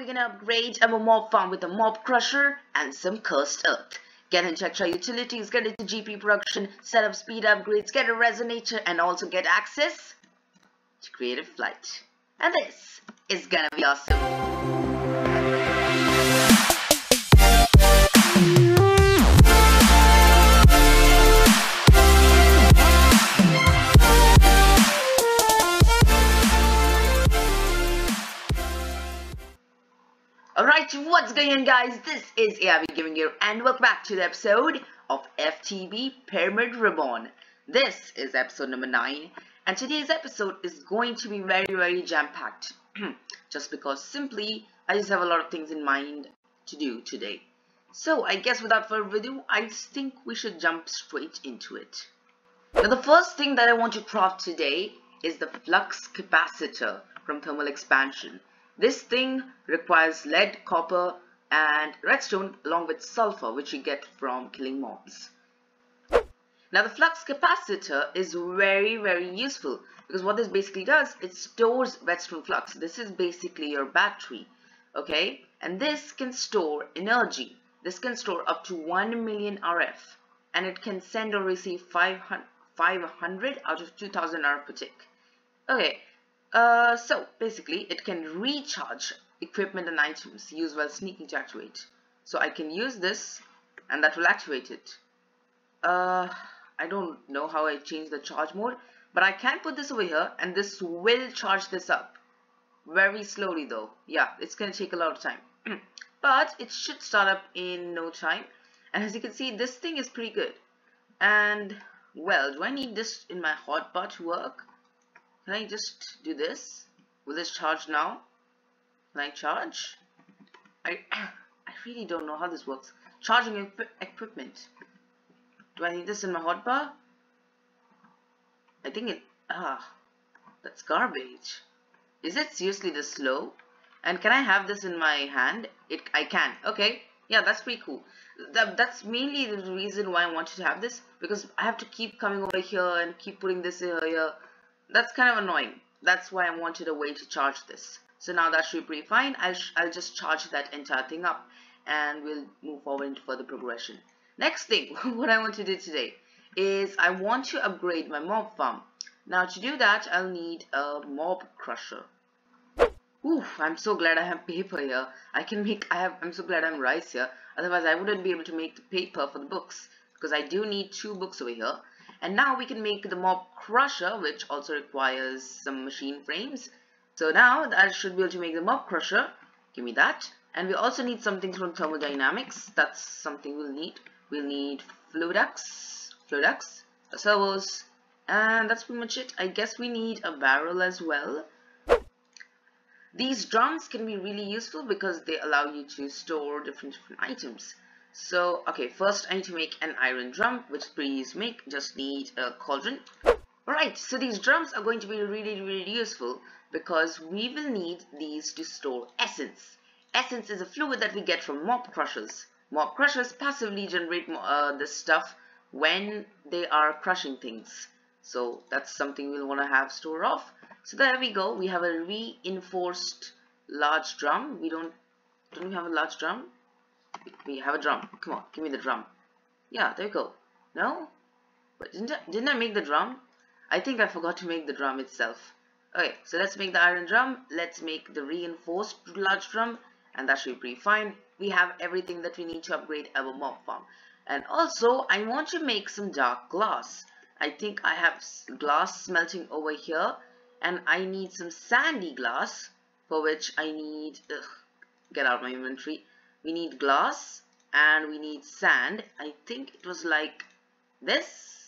gonna upgrade our mob farm with a mob crusher and some cursed earth. Get and check our utilities, get into GP production, set up speed upgrades, get a resonator, and also get access to creative flight. And this is gonna be awesome. Alright, what's going on guys? This is AIB giving you and welcome back to the episode of FTB Pyramid Reborn. This is episode number 9 and today's episode is going to be very jam-packed. Just because simply I just have a lot of things in mind to do today. So I guess without further ado, I think we should jump straight into it. Now the first thing that I want to craft today is the Flux Capacitor from Thermal Expansion. This thing requires lead, copper and redstone along with sulfur, which you get from killing mobs. Now the Flux Capacitor is very useful because what this basically does, it stores redstone flux. This is basically your battery, okay? And this can store energy. This can store up to 1 million RF and it can send or receive 500 out of 2000 RF per tick. Okay. So basically it can recharge equipment and items used while sneaking to activate. So I can use this and that will activate it. I don't know how I change the charge mode, but I can put this over here and this will charge this up. Very slowly though. Yeah, it's gonna take a lot of time. But it should start up in no time. And as you can see, this thing is pretty good. And well, do I need this in my hotbar to work? Can I just do this? Will this charge now? Can I charge? I really don't know how this works. Charging equipment. Do I need this in my hotbar? I think it... that's garbage. Is it seriously this slow? And can I have this in my hand? I can. Okay. Yeah, that's pretty cool. That's mainly the reason why I wanted to have this. Because I have to keep coming over here and keep putting this here. That's kind of annoying. That's why I wanted a way to charge this. So now that should be pretty fine. I'll just charge that entire thing up and we'll move forward into further progression. Next thing, what I want to do today is I want to upgrade my mob farm. Now to do that, I'll need a mob crusher. Ooh, I'm so glad I have paper here. I'm so glad I'm rice here. Otherwise I wouldn't be able to make the paper for the books because I do need 2 books over here. And now we can make the mob crusher, which also requires some machine frames. So now I should be able to make the mob crusher. Give me that. And we also need something from thermodynamics. That's something we'll need. We'll need flow ducts, servos, and that's pretty much it. I guess we need a barrel as well. These drums can be really useful because they allow you to store different items. So, okay, first I need to make an iron drum, which is pretty easy to make. Just need a cauldron. Alright, so these drums are going to be really useful because we will need these to store essence. Essence is a fluid that we get from mob crushers. Mob crushers passively generate this stuff when they are crushing things. So that's something we'll want to have stored off. So there we go. We have a reinforced large drum. Don't we have a large drum? We have a drum. Come on, give me the drum. Yeah, there you go. No? But didn't I make the drum? I think I forgot to make the drum itself. Okay, so let's make the iron drum. Let's make the reinforced large drum. And that should be pretty fine. We have everything that we need to upgrade our mob farm. And also, I want to make some dark glass. I think I have glass smelting over here. And I need some sandy glass. For which I need... get out of my inventory. We need glass and we need sand. I think it was like this.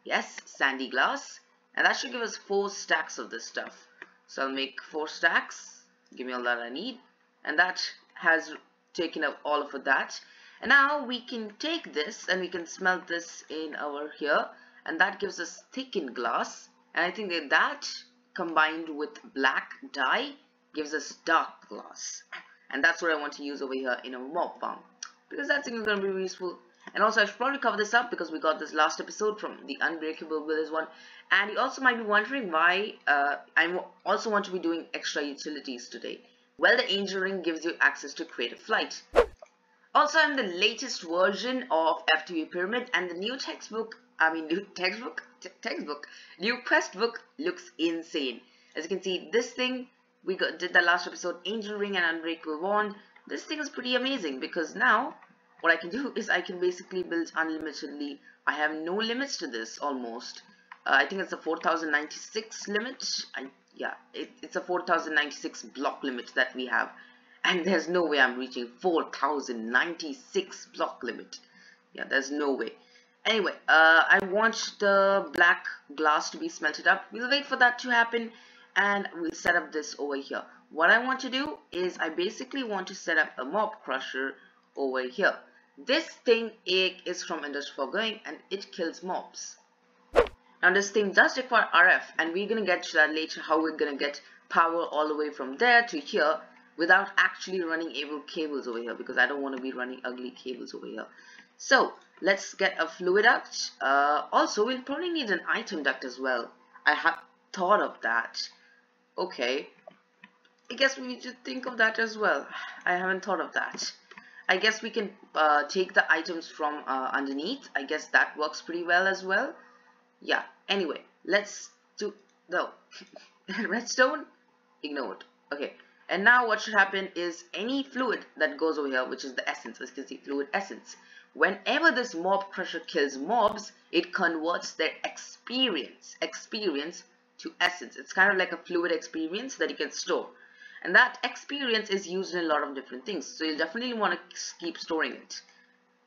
Yes, sandy glass. And that should give us 4 stacks of this stuff. So I'll make 4 stacks. Give me all that I need. And that has taken up all of that. And now we can take this and we can smelt this in over here. And that gives us thickened glass. And I think that combined with black dye gives us dark glass. And that's what I want to use over here in a mob farm. Because that thing is going to be useful. And also I should probably cover this up because we got this last episode from the Unbreakable Village one. And you also might be wondering why I also want to be doing extra utilities today. Well, the Angel Ring gives you access to creative flight. Also, in the latest version of FTB Pyramid and the new new quest book looks insane. As you can see, this thing, did the last episode, Angel Ring and Unbreakable Wand. This thing is pretty amazing because now what I can do is I can basically build unlimitedly. I have no limits to this almost. I think it's a 4096 limit. It's a 4096 block limit that we have. And there's no way I'm reaching 4096 block limit. Yeah, there's no way. Anyway, I want the black glass to be smelted up. We'll wait for that to happen and we'll set up this over here. What I want to do is I basically want to set up a mob crusher over here. This thing is from Industry Foregoing and it kills mobs. Now this thing does require RF and we're gonna get to that later, how we're gonna get power all the way from there to here without actually running evil cables over here, because I don't want to be running ugly cables over here. So let's get a fluid duct. Also we'll probably need an item duct as well. I have thought of that. Okay, I guess we need to think of that as well. I haven't thought of that. I guess we can take the items from underneath. I guess that works pretty well as well. Yeah, anyway, let's do the redstone, ignore it. Okay, and now what should happen is any fluid that goes over here, which is the essence, as you can see, fluid essence, whenever this mob crusher kills mobs, it converts their experience to essence. It's kind of like a fluid experience that you can store, and that experience is used in a lot of different things, so you definitely want to keep storing it.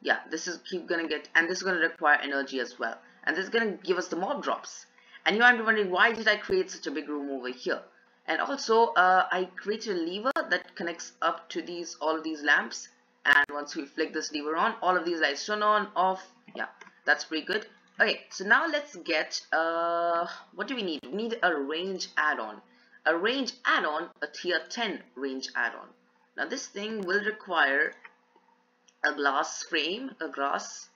Yeah, this is gonna require energy as well, and this is gonna give us the mob drops. And you might be wondering, why did I create such a big room over here? And also I created a lever that connects up to all of these lamps, and once we flick this lever on, all of these lights turn on, off. Yeah, that's pretty good. Okay, so now let's get what do we need? We need a range add-on. A range add-on, a tier 10 range add-on. Now this thing will require a glass frame, glass.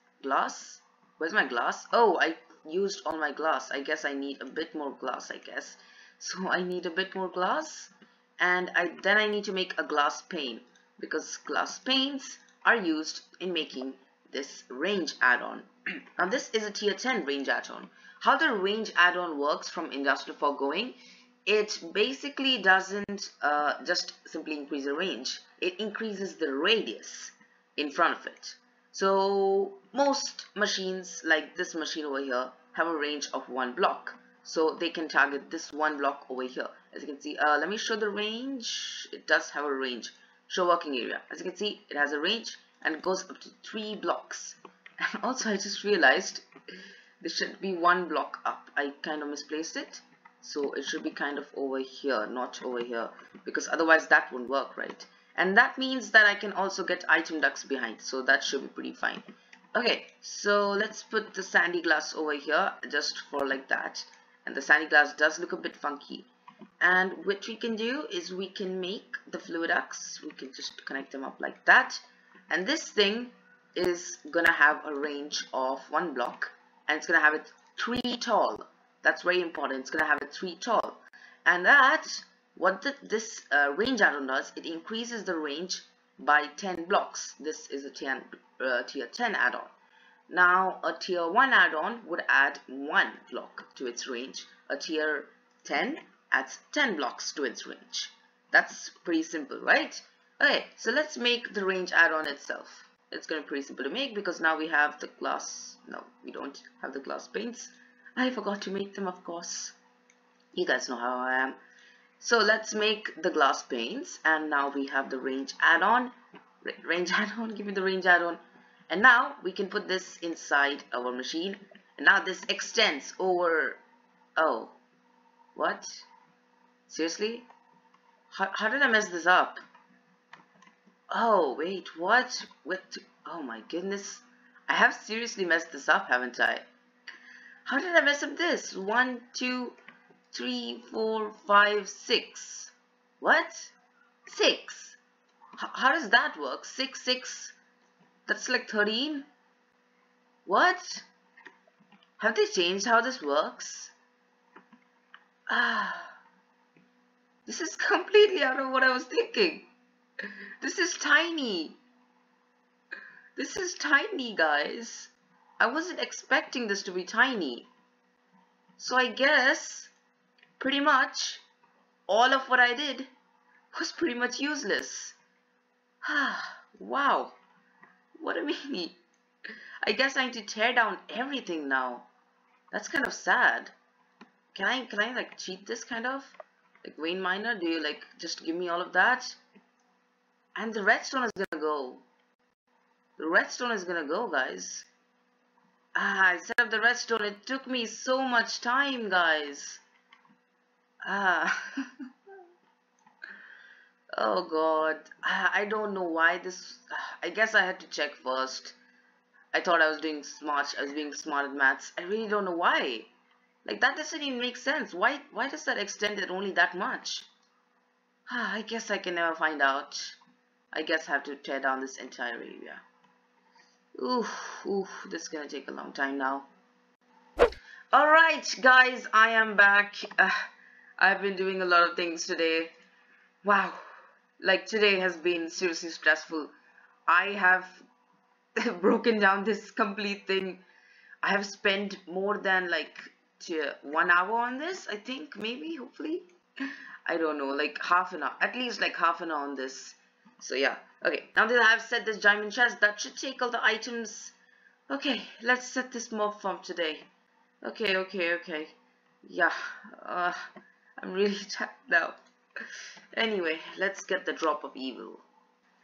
Where's my glass? Oh, I used all my glass. I guess I need a bit more glass, I guess. So I need a bit more glass, and then I need to make a glass pane, because glass panes are used in making this range add-on. Now this is a tier 10 range add-on. How the range add-on works from Industrial Foregoing, it basically doesn't just simply increase the range, it increases the radius in front of it. So most machines, like this machine over here, have a range of 1 block, so they can target this 1 block over here. As you can see, let me show the range. It does have a range. Show working area. As you can see, it has a range and it goes up to 3 blocks. And also I just realized there should be 1 block up. I kind of misplaced it, so it should be kind of over here, not over here, because otherwise that won't work, right? And that means that I can also get item ducts behind, so that should be pretty fine. Okay, so let's put the sandy glass over here just for like that. And the sandy glass does look a bit funky. And what we can do is we can make the fluid ducts. We can just connect them up like that. And this thing is gonna have a range of 1 block, and it's gonna have it 3 tall. That's very important. It's gonna have it 3 tall. And this range add-on does, it increases the range by 10 blocks. This is a tier 10 add-on. Now a tier 1 add-on would add 1 block to its range. A tier 10 adds 10 blocks to its range. That's pretty simple, right? Okay, so let's make the range add-on itself. It's going to be pretty simple to make because now we have the glass. No, we don't have the glass paints. I forgot to make them, of course. You guys know how I am. So let's make the glass panes, and now we have the range add-on. Range add-on, give me the range add-on. And now we can put this inside our machine. And now this extends over. Oh, what? Seriously? How did I mess this up? Oh, wait, what? Oh my goodness. I have seriously messed this up, haven't I? How did I mess up this? 1, 2, 3, 4, 5, 6. What? 6? How does that work? 6, 6. That's like 13. What? Have they changed how this works? This is completely out of what I was thinking. This is tiny. This is tiny, guys. I wasn't expecting this to be tiny. So I guess pretty much all of what I did was pretty much useless. Wow. What a meanie. I guess I need to tear down everything now. That's kind of sad. Can I like cheat this kind of? Like Wayne Miner, do you like just give me all of that? And the redstone is gonna go. The redstone is gonna go, guys. I set up the redstone. It took me so much time, guys. Oh god. I don't know why this. I guess I had to check first. I thought I was doing smart. I was being smart at maths. I really don't know why. Like that doesn't even make sense. Why does that extend it only that much? I guess I can never find out. I guess I have to tear down this entire area. Ooh, this is gonna take a long time now. Alright guys, I am back. I've been doing a lot of things today. Wow, like today has been seriously stressful. I have broken down this complete thing. I have spent more than like 1 hour on this, I think, maybe, hopefully. I don't know, like half an hour, at least like half an hour on this. So yeah, okay, now that I have set this diamond chest, that should take all the items. Okay, let's set this mob farm today. Okay. Yeah, I'm really tired now. Anyway, let's get the drop of evil.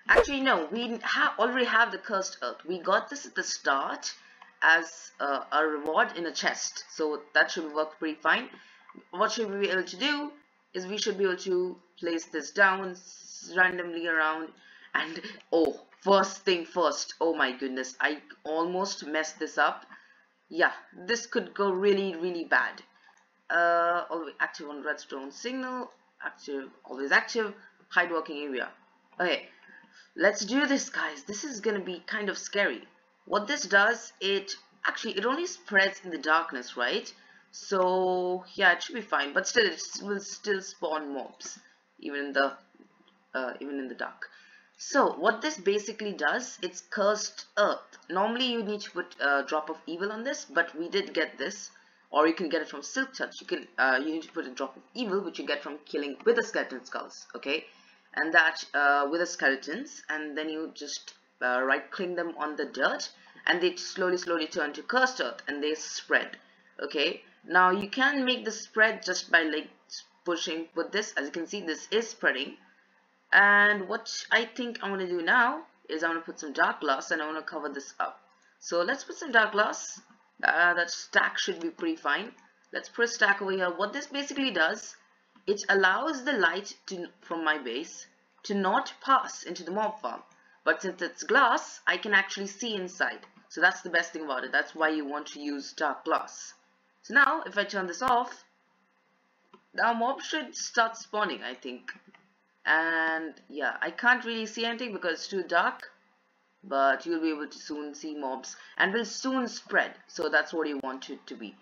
Actually, no, we already have the cursed earth. We got this at the start as a reward in a chest, so that should work pretty fine. What should we be able to do is we should be able to place this down randomly around, and oh, first thing first, oh my goodness, I almost messed this up. Yeah, this could go really bad. Always active on redstone signal, active, always active, hide working area. Okay, let's do this, guys. This is gonna be kind of scary. What this does, it only spreads in the darkness, right? So yeah, it should be fine, but still it will still spawn mobs even in the dark. So what this basically does, it's cursed earth. Normally you need to put a drop of evil on this, but we did get this, or you can get it from silk touch. You need to put a drop of evil, which you get from killing with the skeleton skulls, okay? And that with the skeletons, and then you just right click them on the dirt, and they slowly turn to cursed earth, and they spread. Okay, now you can make the spread just by like pushing with this. As you can see, this is spreading. And what I think I'm going to do now is I'm going to put some dark glass, and I want to cover this up. So let's put some dark glass. That stack should be pretty fine. Let's put a stack over here. What this basically does, it allows the light from my base to not pass into the mob farm. But since it's glass, I can actually see inside. So that's the best thing about it. That's why you want to use dark glass. So now, if I turn this off, now mob should start spawning, I think. And yeah, I can't really see anything because it's too dark. But you'll be able to soon see mobs, and will soon spread. So that's what you want it to be.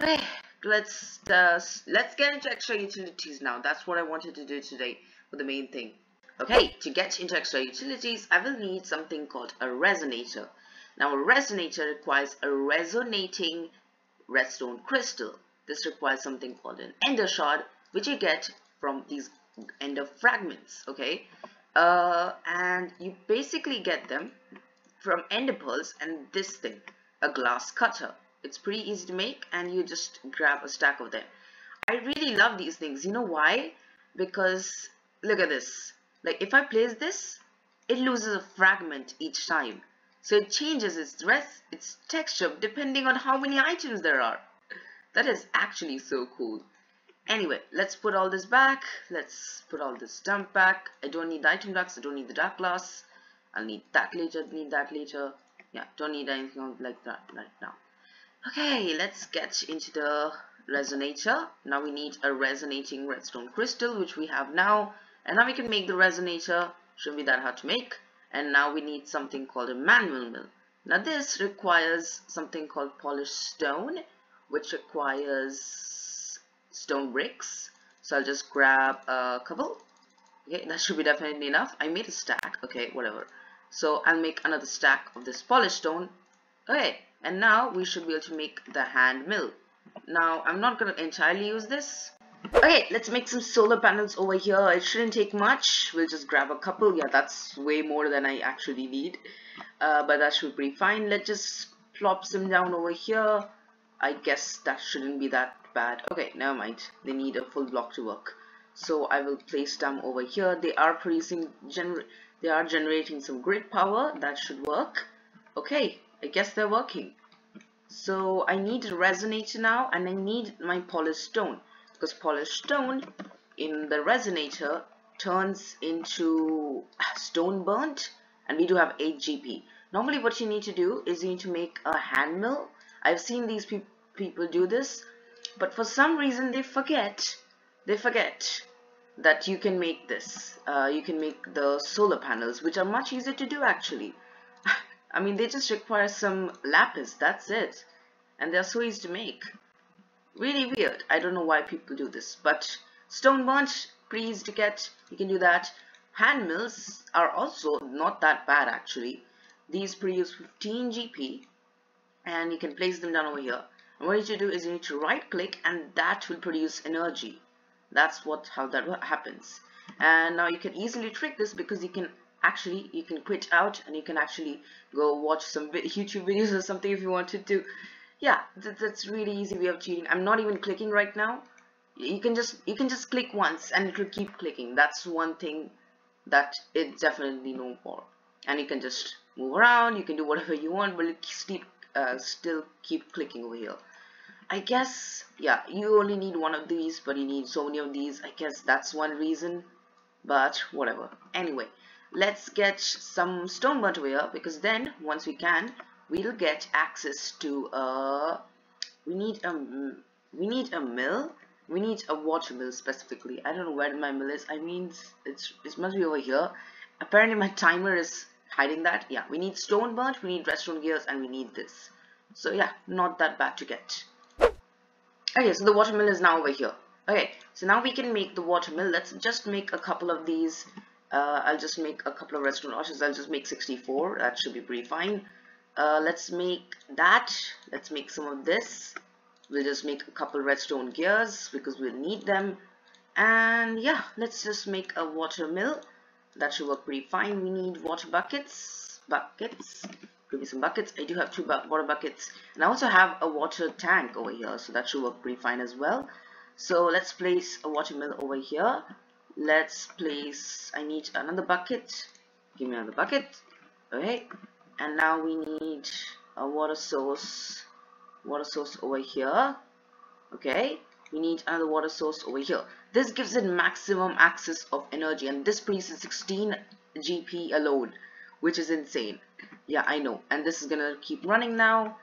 Okay, let's get into extra utilities now. That's what I wanted to do today for the main thing. Okay, to get into extra utilities, I will need something called a resonator. Now, a resonator requires a resonating redstone crystal. This requires something called an ender shard, which you get from these ender fragments, okay? And you basically get them from ender pearls and this thing, a glass cutter. It's pretty easy to make, and you just grab a stack of them. I really love these things. You know why? Because look at this. Like if I place this, it loses a fragment each time. So it changes its texture depending on how many items there are. That is actually so cool. Anyway, let's put all this back. Let's put all this dump back. I don't need the item ducts. I don't need the dark glass. I'll need that later. Need that later. Yeah, don't need anything like that right now. Okay, let's get into the resonator. Now we need a resonating redstone crystal, which we have now. And now we can make the resonator. Shouldn't be that hard to make. And now we need something called a manual mill. Now this requires something called polished stone, which requires stone bricks. So I'll just grab a couple. Okay, that should be definitely enough. I made a stack. Okay, whatever. So I'll make another stack of this polished stone. Okay, and now we should be able to make the hand mill. Now I'm not going to entirely use this. Okay, let's make some solar panels over here. It shouldn't take much. We'll just grab a couple. Yeah, that's way more than I actually need. But that should be pretty fine. Let's just plop some down over here. I guess that shouldn't be that bad. Okay, never mind. They need a full block to work. So I will place them over here. They are generating some grid power. That should work. Okay, I guess they're working. So I need a resonator now, and I need my polished stone, because polished stone in the resonator turns into stone burnt, and we do have 8 GP. Normally what you need to do is you need to make a hand mill. I've seen these people do this, but for some reason they forget that you can make this. You can make the solar panels, which are much easier to do actually. I mean, they just require some lapis, that's it. And they're so easy to make. Really weird. I don't know why people do this. But stone burnt, pretty easy to get. You can do that. Hand mills are also not that bad actually. These produce 15 GP. And you can place them down over here. And what you need to do is you need to right click, and that will produce energy. That's how that happens. And now you can easily trick this, because you can quit out and you can actually go watch some YouTube videos or something if you wanted to. Yeah, that's really easy way of cheating. I'm not even clicking right now. You can just click once and it will keep clicking. That's one thing that it's definitely known for. And you can just move around, you can do whatever you want, but it still keep clicking over here. I guess, yeah, you only need one of these, but you need so many of these. I guess that's one reason, but whatever. Anyway, let's get some stone burnt over here, because then once we can, we'll get access to we need a mill. We need a water mill specifically. I don't know where my mill is. I mean, it must be over here. Apparently my timer is hiding that. Yeah, we need stone burnt, we need redstone gears, and we need this. So yeah, not that bad to get. Okay, so the water mill is now over here. Okay, so now we can make the water mill. Let's just make a couple of these. I'll just make a couple of redstone arches. I'll just make 64. That should be pretty fine. Let's make that. Let's make some of this. We'll just make a couple redstone gears because we'll need them. And yeah, let's just make a water mill. That should work pretty fine. We need water buckets. Give me some buckets. I do have 2 water buckets, and I also have a water tank over here, so that should work pretty fine as well. So let's place a water mill over here. I need another bucket. Give me another bucket. Okay, and now we need a water source over here. Okay, we need another water source over here. This gives it maximum access of energy, and this produces 16 GP alone, which is insane. Yeah, I know. And this is gonna keep running now,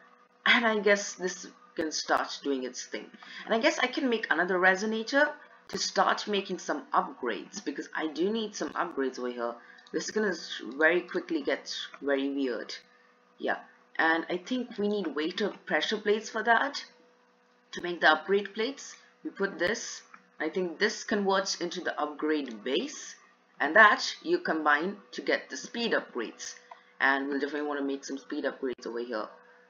and I guess this can start doing its thing. And I guess I can make another resonator to start making some upgrades, because I do need some upgrades over here. This is gonna very quickly get very weird. Yeah, and I think we need weighted pressure plates for that to make the upgrade plates. We put this. I think this converts into the upgrade base, and that you combine to get the speed upgrades. And we'll definitely want to make some speed upgrades over here.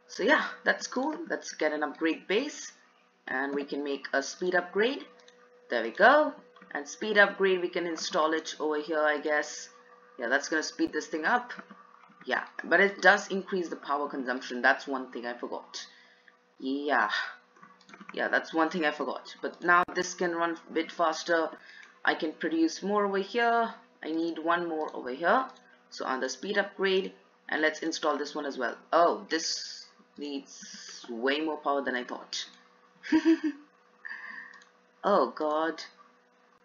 So yeah, that's cool. Let's get an upgrade base, and we can make a speed upgrade. There we go. And speed upgrade, we can install it over here, I guess. Yeah, that's gonna speed this thing up. Yeah, but it does increase the power consumption. That's one thing I forgot. Yeah, that's one thing I forgot. But now this can run a bit faster. I can produce more over here. I need one more over here. So on the speed upgrade, and let's install this one as well. Oh, this needs way more power than I thought. Oh god,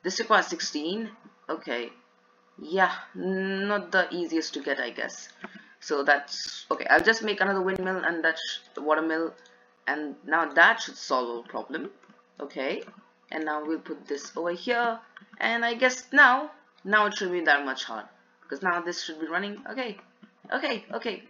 this requires 16. Okay, yeah, not the easiest to get, I guess. So that's okay. I'll just make another windmill, and that's the water mill, and now that should solve our problem. Okay, and now we'll put this over here, and I guess now it shouldn't be that much hard, because now this should be running. Okay,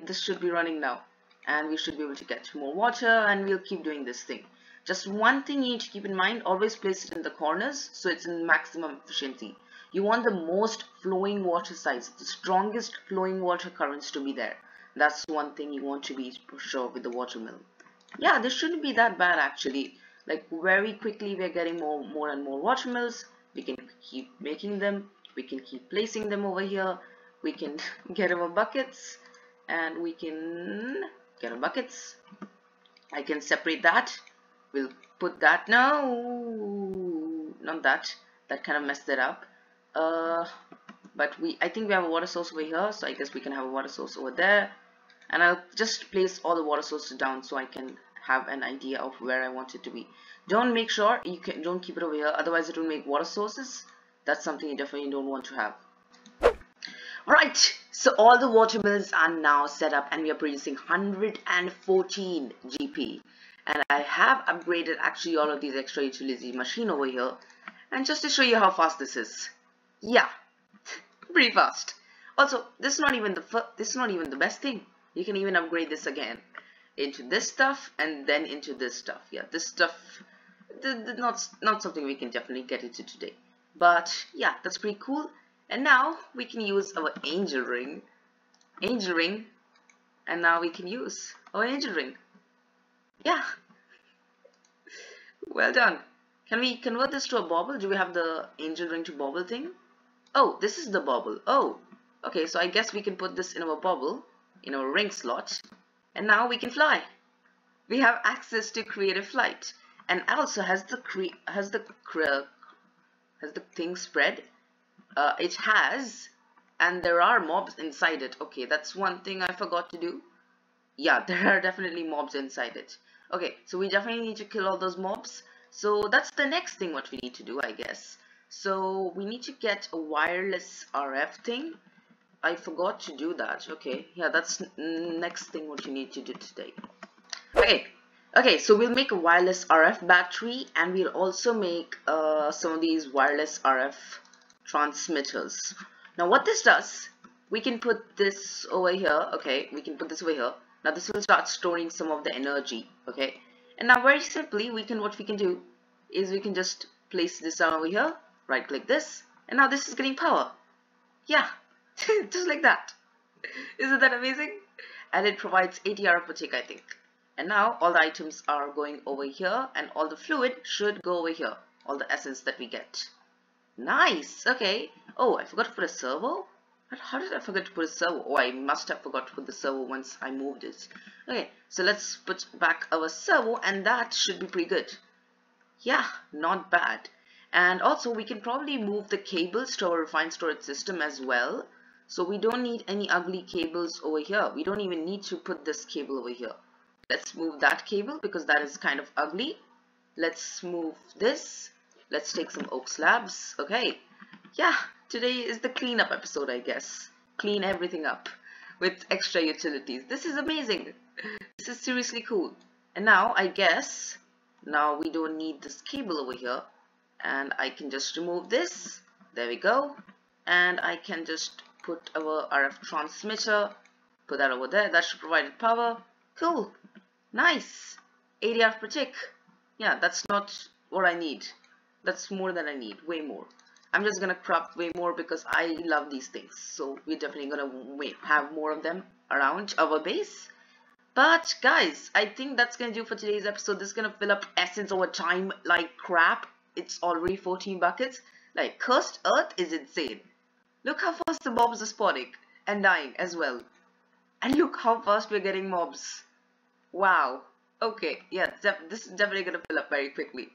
this should be running now, and we should be able to get more water, and we'll keep doing this thing. Just one thing you need to keep in mind, always place it in the corners so it's in maximum efficiency. You want the most flowing water size, the strongest flowing water currents to be there. That's one thing you want to be for sure with the watermill. Yeah, this shouldn't be that bad actually. Like very quickly we're getting more and more watermills. We can keep making them. We can keep placing them over here. We can get our buckets and we can get our buckets. I can separate that. We'll put that. No, not that. That kind of messed it up. But I think we have a water source over here, so I guess we can have a water source over there. And I'll just place all the water sources down so I can have an idea of where I want it to be. Don't keep it over here, otherwise it will make water sources. That's something you definitely don't want to have. Alright, so all the watermills are now set up and we are producing 114 GP. And I have upgraded actually all of these extra utility machine over here. And just to show you how fast this is. Yeah, pretty fast. Also, this is not even the best thing. You can even upgrade this again into this stuff and then into this stuff. Yeah, this stuff, not something we can definitely get into today. But yeah, that's pretty cool. And now we can use our angel ring, and now we can use our angel ring. Yeah, well done. Can we convert this to a bauble? Do we have the angel ring to bauble thing? Oh, this is the bauble. Oh, okay, so I guess we can put this in our bauble, in our ring slot, and now we can fly. We have access to creative flight, and also has the thing spread. It has, and there are mobs inside it. Okay, that's one thing I forgot to do. Yeah, there are definitely mobs inside it. Okay, so we definitely need to kill all those mobs. So that's the next thing what we need to do, I guess. So we need to get a wireless RF thing. I forgot to do that. Okay, yeah, that's next thing what you need to do today. Okay, so we'll make a wireless RF battery, and we'll also make some of these wireless RF transmitters. Now what this does, we can put this over here. Okay, we can put this over here. Now this will start storing some of the energy. Okay, and now very simply what we can do is we can just place this down over here, right click this, and now this is getting power. Yeah, just like that. Isn't that amazing? And it provides 80 RF per tick, I think. And now all the items are going over here, and all the fluid should go over here, all the essence that we get. Nice. Okay. Oh, I forgot to put a servo. How did I forget to put a servo? Oh, I must have forgot to put the servo once I moved it. Okay, so let's put back our servo, and that should be pretty good. Yeah, not bad. And also we can probably move the cables to our refined storage system as well. So we don't need any ugly cables over here. We don't even need to put this cable over here. Let's move that cable because that is kind of ugly. Let's move this. Let's take some oak slabs. Okay. Yeah, today is the cleanup episode, I guess. Clean everything up with extra utilities. This is amazing. This is seriously cool. And now, I guess, now we don't need this cable over here. And I can just remove this. There we go. And I can just put our RF transmitter. Put that over there. That should provide power. Cool. Nice. 80 RF per tick. Yeah, that's not what I need. That's more than I need. Way more. I'm just gonna crop way more because I love these things. So we're definitely gonna have more of them around our base. But guys, I think that's gonna do for today's episode. This is gonna fill up essence over time like crap. It's already 14 buckets. Like, cursed earth is insane. Look how fast the mobs are spawning and dying as well. And look how fast we're getting mobs. Wow. Okay, yeah, this is definitely gonna fill up very quickly.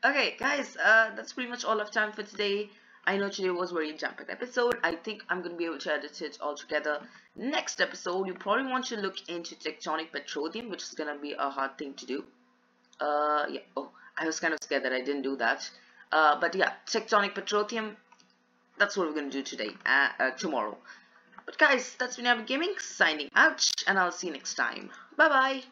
Okay, guys, that's pretty much all of time for today. I know today was a very jam-packed episode. I think I'm going to be able to edit it all together. Next episode, you probably want to look into tectonic petroleum, which is going to be a hard thing to do. Yeah, oh, I was kind of scared that I didn't do that. But yeah, tectonic petroleum, that's what we're going to do today, tomorrow. But guys, that's been AIB Gaming, signing out, and I'll see you next time. Bye-bye.